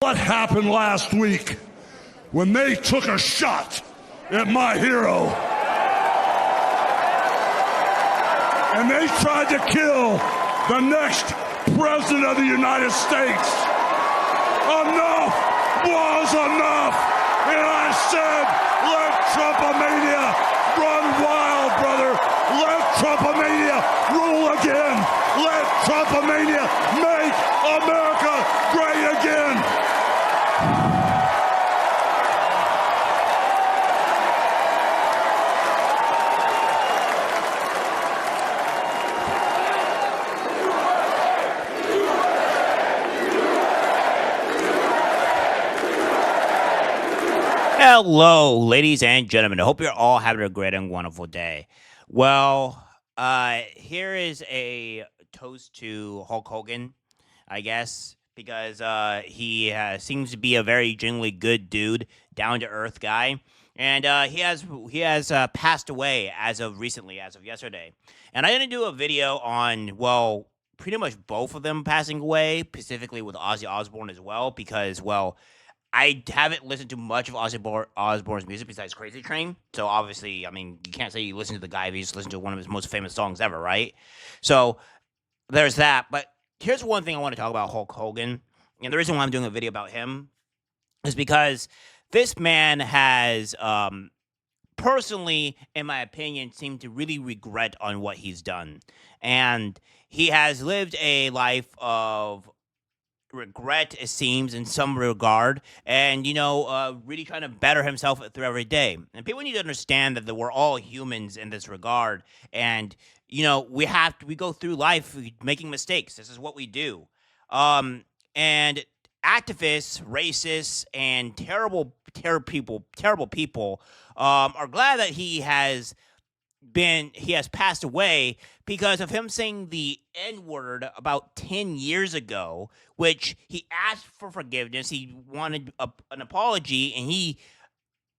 What happened last week when they took a shot at my hero and they tried to kill the next president of the United States? Enough was enough. And I said, let Trumpomania run wild, brother. Let Trumpomania rule again. Let Trumpomania make America great again. Hello, ladies and gentlemen. I hope you're all having a great and wonderful day. Well, here is a toast to Hulk Hogan, I guess, because he seems to be a very genuinely good dude, down-to-earth guy. And he has passed away as of recently, as of yesterday. And I'm going to do a video on, well, pretty much both of them passing away, specifically with Ozzy Osbourne as well, because, well, I haven't listened to much of Ozzy Osbourne's music besides Crazy Train. So obviously, I mean, you can't say you listen to the guy if you just listen to one of his most famous songs ever, right? So there's that. But here's one thing I want to talk about Hulk Hogan. And the reason why I'm doing a video about him is because this man has, personally, in my opinion, seemed to really regret on what he's done. And he has lived a life of regret, it seems, in some regard, and really trying to better himself through every day. And people need to understand that we're all humans in this regard, and we go through life making mistakes. This is what we do. And activists, racists, and terrible people are glad that he has passed away because of him saying the N-word about 10 years ago, which he asked for forgiveness. He wanted an apology, and he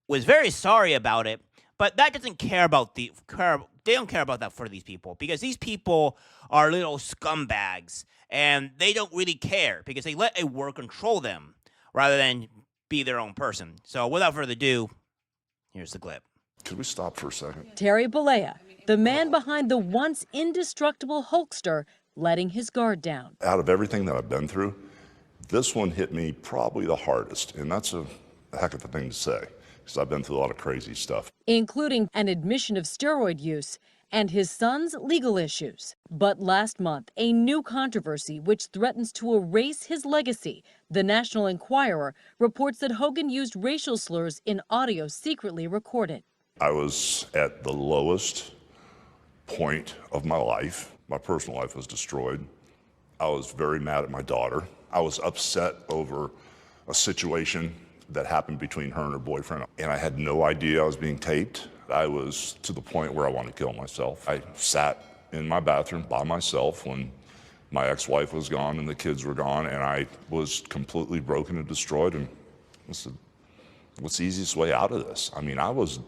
was very sorry about it. But that doesn't care about they don't care about that for these people, because these people are little scumbags, and they don't really care because they let a word control them rather than be their own person. So without further ado, here's the clip. Could we stop for a second? Terry Bollea, the man behind the once indestructible Hulkster, letting his guard down. Out of everything that I've been through, this one hit me probably the hardest, and that's a heck of a thing to say, because I've been through a lot of crazy stuff. Including an admission of steroid use and his son's legal issues. But last month, a new controversy which threatens to erase his legacy. The National Enquirer reports that Hogan used racial slurs in audio secretly recorded. I was at the lowest point of my life. My personal life was destroyed. I was very mad at my daughter. I was upset over a situation that happened between her and her boyfriend, and I had no idea I was being taped. I was to the point where I wanted to kill myself. I sat in my bathroom by myself when my ex-wife was gone and the kids were gone, and I was completely broken and destroyed. And I said, what's the easiest way out of this? I mean, I was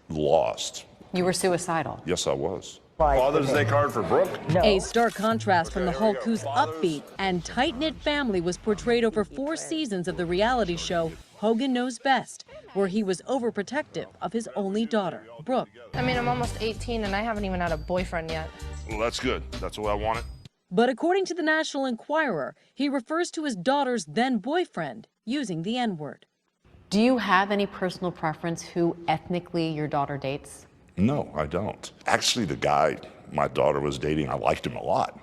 lost. You were suicidal. Yes, I was. Father's Day card for Brooke? No. A stark contrast from the Hulk, whose upbeat and tight-knit family was portrayed over 4 seasons of the reality show Hogan Knows Best, where he was overprotective of his only daughter, Brooke. I mean, I'm almost 18 and I haven't even had a boyfriend yet. Well, that's good. That's the way I want it. But according to the National Enquirer, he refers to his daughter's then-boyfriend using the N-word. Do you have any personal preference who ethnically your daughter dates? No, I don't. Actually, the guy my daughter was dating, I liked him a lot.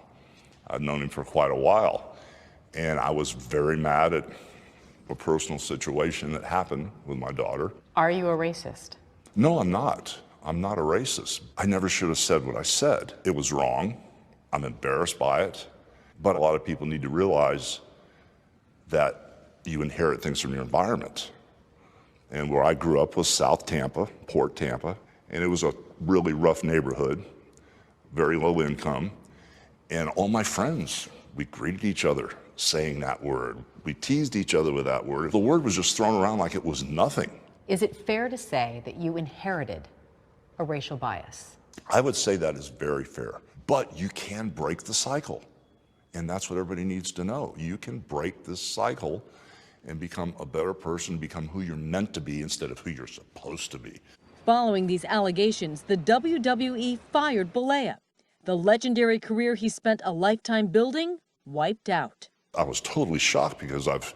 I'd known him for quite a while. And I was very mad at a personal situation that happened with my daughter. Are you a racist? No, I'm not. I'm not a racist. I never should have said what I said. It was wrong. I'm embarrassed by it. But a lot of people need to realize that you inherit things from your environment. And where I grew up was South Tampa, Port Tampa, and it was a really rough neighborhood, very low income. And all my friends, we greeted each other saying that word. We teased each other with that word. The word was just thrown around like it was nothing. Is it fair to say that you inherited a racial bias? I would say that is very fair, but you can break the cycle. And that's what everybody needs to know. You can break this cycle and become a better person, become who you're meant to be instead of who you're supposed to be. Following these allegations, the WWE fired Bollea. The legendary career he spent a lifetime building wiped out. I was totally shocked because I've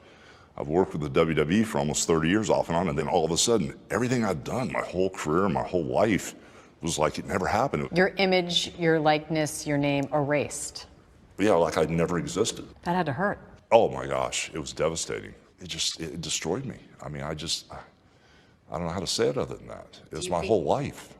worked with the WWE for almost 30 years off and on, and then all of a sudden, everything I'd done, my whole career, my whole life, was like it never happened. Your image, your likeness, your name erased. Yeah, like I'd never existed. That had to hurt. Oh my gosh, it was devastating. It destroyed me. I mean, I don't know how to say it other than that. It was my whole life.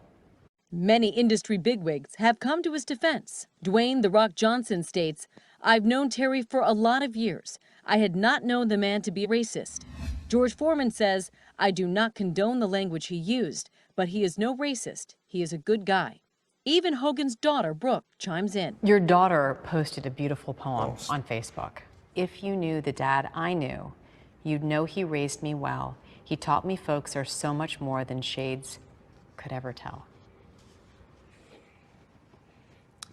Many industry bigwigs have come to his defense. Dwayne "The Rock" Johnson states, "I've known Terry for a lot of years. I had not known the man to be racist." George Foreman says, "I do not condone the language he used, but he is no racist. He is a good guy." Even Hogan's daughter, Brooke, chimes in. Your daughter posted a beautiful poem on Facebook. If you knew the dad I knew, you'd know he raised me well. He taught me folks are so much more than shades could ever tell.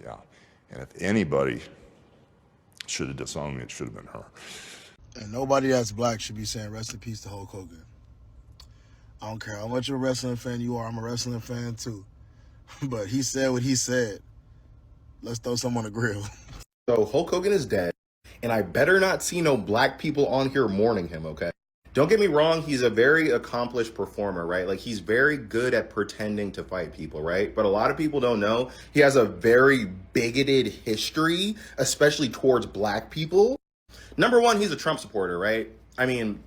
Yeah, and if anybody should have disowned me, it should have been her. And nobody that's black should be saying rest in peace to Hulk Hogan. I don't care how much of a wrestling fan you are, I'm a wrestling fan too. But he said what he said. Let's throw some on the grill. So Hulk Hogan is dead, and I better not see no black people on here mourning him, okay? Don't get me wrong, he's a very accomplished performer, right? Like, he's very good at pretending to fight people, right? But a lot of people don't know he has a very bigoted history, especially towards black people. Number one, he's a Trump supporter, right? I mean,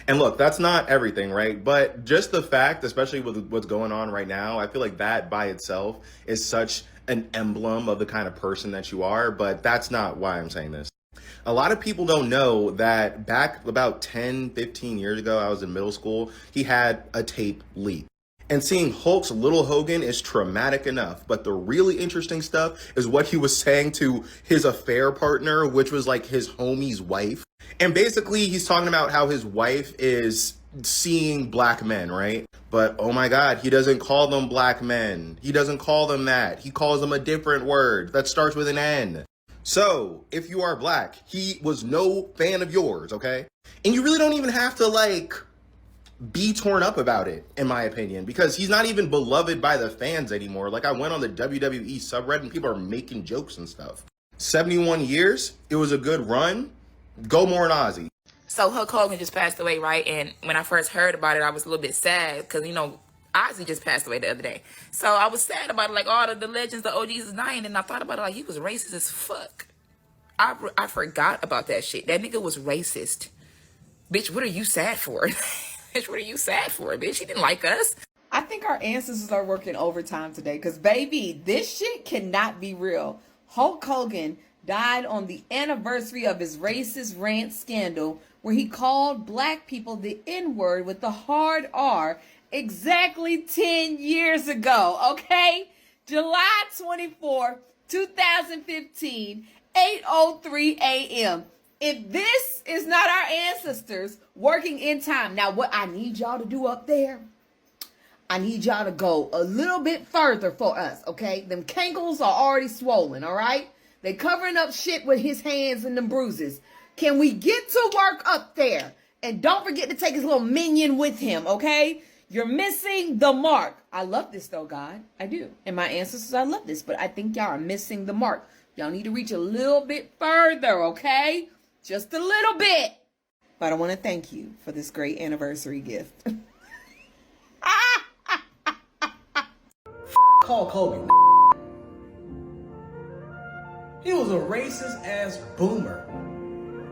and look, that's not everything, right? But just the fact, especially with what's going on right now, I feel like that by itself is such an emblem of the kind of person that you are, but that's not why I'm saying this. A lot of people don't know that back about 10, 15 years ago, I was in middle school, he had a tape leak. And seeing Hulk's little Hogan is traumatic enough. But the really interesting stuff is what he was saying to his affair partner, which was like his homie's wife. And basically, he's talking about how his wife is seeing black men, right? But oh my God, he doesn't call them black men. He doesn't call them that. He calls them a different word that starts with an N. So if you are black, he was no fan of yours, okay? And you really don't even have to like be torn up about it, in my opinion, because he's not even beloved by the fans anymore. Like, I went on the WWE subreddit and people are making jokes and stuff. 71 years, it was a good run. Go more Ozzy. So Hulk Hogan just passed away, right? And when I first heard about it, I was a little bit sad because, you know, Ozzy just passed away the other day. So I was sad about it, like all the legends, the OGs is dying, and I thought about it like he was racist as fuck. I forgot about that shit. That nigga was racist. Bitch, what are you sad for? Bitch, what are you sad for, bitch? He didn't like us. I think our ancestors are working overtime today because, baby, this shit cannot be real. Hulk Hogan died on the anniversary of his racist rant scandal where he called black people the N-word with the hard R exactly 10 years ago, okay? July 24, 2015, 8:03 a.m. If this is not our ancestors working in time, now what I need y'all to do up there, I need y'all to go a little bit further for us, okay? Them cankles are already swollen, all right? They covering up shit with his hands and them bruises. Can we get to work up there? And don't forget to take his little minion with him, okay? You're missing the mark. I love this though, God. I do. And my ancestors, I love this, but I think y'all are missing the mark. Y'all need to reach a little bit further, okay? Just a little bit. But I want to thank you for this great anniversary gift. Hulk Hogan. He was a racist ass boomer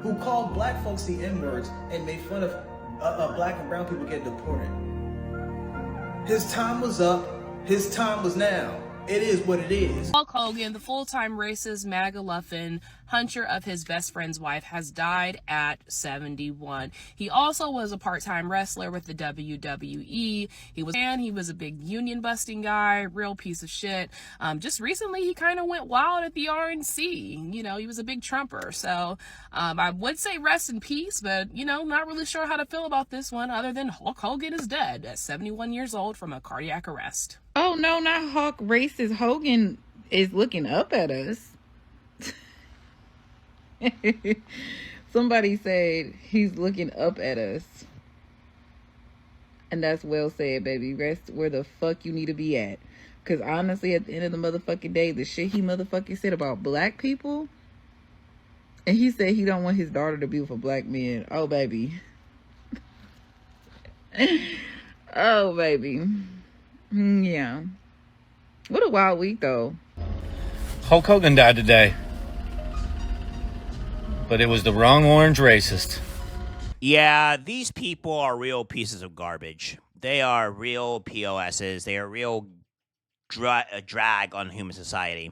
who called black folks the N-words and made fun of black and brown people get deported. His time was up. His time was now. It is what it is. Hulk Hogan, the full-time racist MAGA-luffin hunter of his best friend's wife, has died at 71. He also was a part-time wrestler with the WWE. He was a big union-busting guy, real piece of shit. Just recently, he kind of went wild at the RNC. You know, he was a big Trumper. So I would say rest in peace, but, you know, not really sure how to feel about this one other than Hulk Hogan is dead at 71 years old from a cardiac arrest. Oh, no, not Hulk. Racist Hogan is looking up at us. Somebody said he's looking up at us. And that's well said, baby. Rest where the fuck you need to be at. Because honestly, at the end of the motherfucking day, the shit he motherfucking said about black people. And he said he don't want his daughter to be with a black man. Oh, baby. Oh, baby. Yeah. What a wild week, though. Hulk Hogan died today. But it was the wrong orange racist. Yeah, these people are real pieces of garbage. They are real POSs. They are real drag on human society.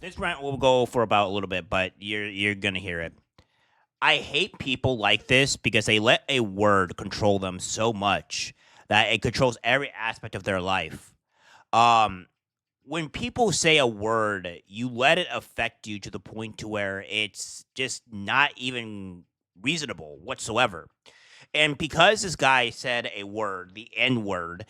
This rant will go for about a little bit, but you're gonna hear it. I hate people like this because they let a word control them so much that it controls every aspect of their life. When people say a word, you let it affect you to the point to where it's just not even reasonable whatsoever. And because this guy said a word, the N word,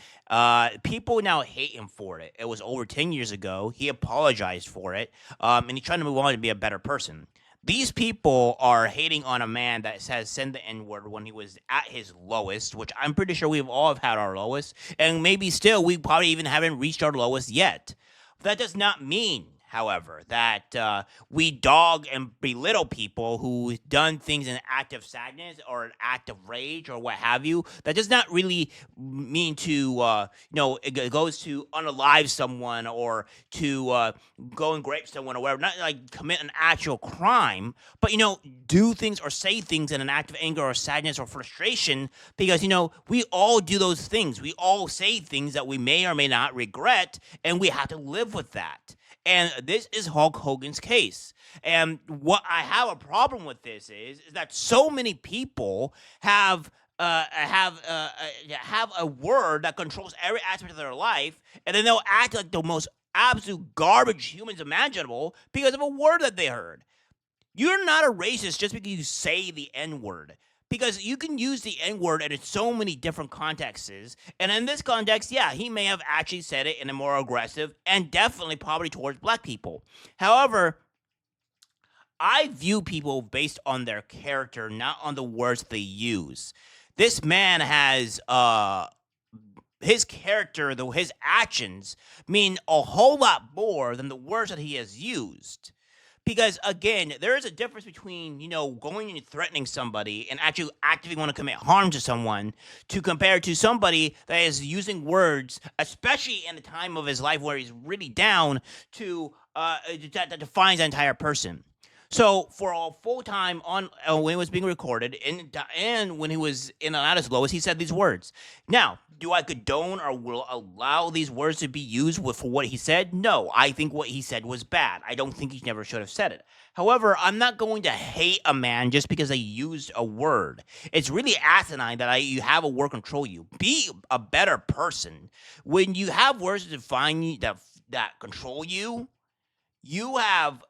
people now hate him for it. It was over 10 years ago. He apologized for it, and he's trying to move on to be a better person. These people are hating on a man that has said the N word when he was at his lowest, which I'm pretty sure we've all had our lowest, and maybe still we probably even haven't reached our lowest yet. That does not mean, however, that we dog and belittle people who've done things in an act of sadness or an act of rage or what have you. That does not really mean to, it goes to unalive someone or to go and grape someone or whatever. Not like commit an actual crime, but, do things or say things in an act of anger or sadness or frustration because, we all do those things. We all say things that we may or may not regret, and we have to live with that. And this is Hulk Hogan's case. And what I have a problem with this is that so many people have a word that controls every aspect of their life, and then they'll act like the most absolute garbage humans imaginable because of a word that they heard. You're not a racist just because you say the N-word. Because you can use the N-word in so many different contexts. And in this context, yeah, he may have actually said it in a more aggressive and definitely probably towards black people. However, I view people based on their character, not on the words they use. This man has his character, though his actions mean a whole lot more than the words that he has used. Because, again, there is a difference between, going and threatening somebody and actually actively want to commit harm to someone to compare to somebody that is using words, especially in the time of his life where he's really down, to that defines the entire person. So for a full time on when it was being recorded and when he was in at his lowest, he said these words. Now, do I condone or will allow these words to be used for what he said? No, I think what he said was bad. I don't think he never should have said it. However, I'm not going to hate a man just because they used a word. It's really asinine that you have a word control you. Be a better person. When you have words that define you, that control you, you have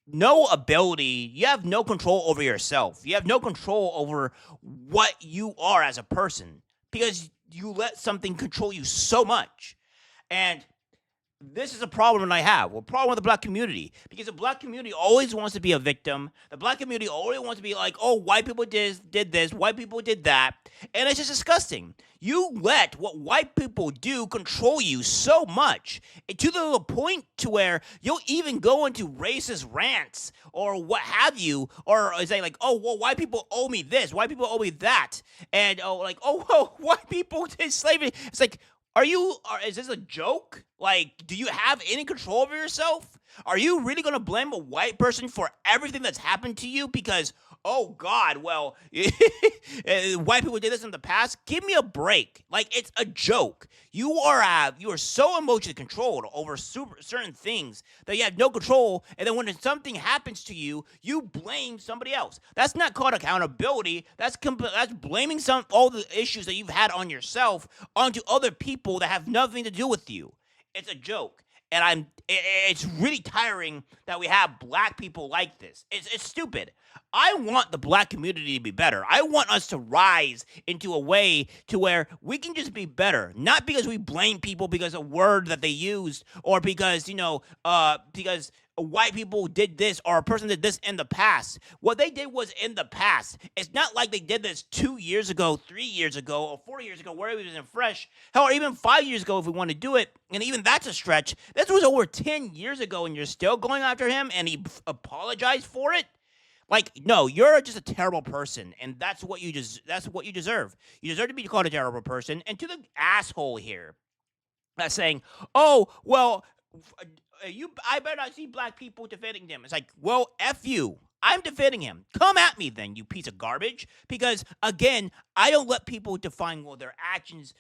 no ability, you have no control over yourself. You have no control over what you are as a person because you let something control you so much. And this is a problem that I have. A problem with the black community. Because the black community always wants to be a victim. The black community always wants to be like, oh, white people did this, white people did that. And it's just disgusting. You let what white people do control you so much to the point to where you'll even go into racist rants or what have you, or say like, oh, well, white people owe me this, white people owe me that. And white people did slavery. It's like, is this a joke? Like, do you have any control over yourself? Are you really going to blame a white person for everything that's happened to you? Because, oh God, well, white people did this in the past. Give me a break. Like, it's a joke. You are so emotionally controlled over certain things that you have no control. And then when something happens to you, you blame somebody else. That's not called accountability. That's blaming all the issues that you've had on yourself onto other people that have nothing to do with you. It's a joke. And it's really tiring that we have black people like this. It's stupid. I want the black community to be better. I want us to rise into a way to where we can just be better. Not because we blame people because of a word that they used or because, because white people did this or a person did this in the past. What they did was in the past. It's not like they did this 2 years ago, 3 years ago, or 4 years ago, where it was in fresh. Hell, or even 5 years ago if we want to do it. And even that's a stretch. This was over 10 years ago and you're still going after him and he apologized for it? Like, no, you're just a terrible person, and that's what you deserve. You deserve to be called a terrible person. And to the asshole here that's saying, "Oh, well, I better not see black people defending them." It's like, well, F you. I'm defending him. Come at me then, you piece of garbage. Because, again, I don't let people define what their actions,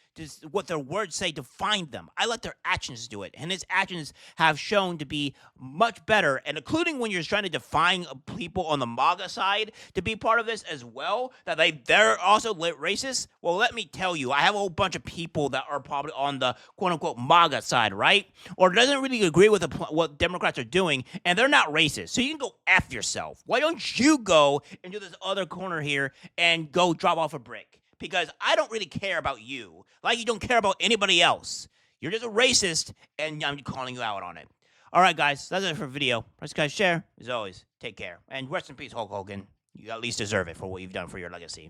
what their words say define them. I let their actions do it. And his actions have shown to be much better. And including when you're trying to define people on the MAGA side to be part of this as well, that they're also racist. Well, let me tell you, I have a whole bunch of people that are probably on the quote-unquote MAGA side, right? Or doesn't really agree with what Democrats are doing, and they're not racist. So you can go F yourself. Why don't you go into this other corner here and go drop off a brick? Because I don't really care about you, like you don't care about anybody else. You're just a racist, and I'm calling you out on it. All right, guys, that's it for the video. Let's guys share. As always, take care. And rest in peace, Hulk Hogan. You at least deserve it for what you've done for your legacy.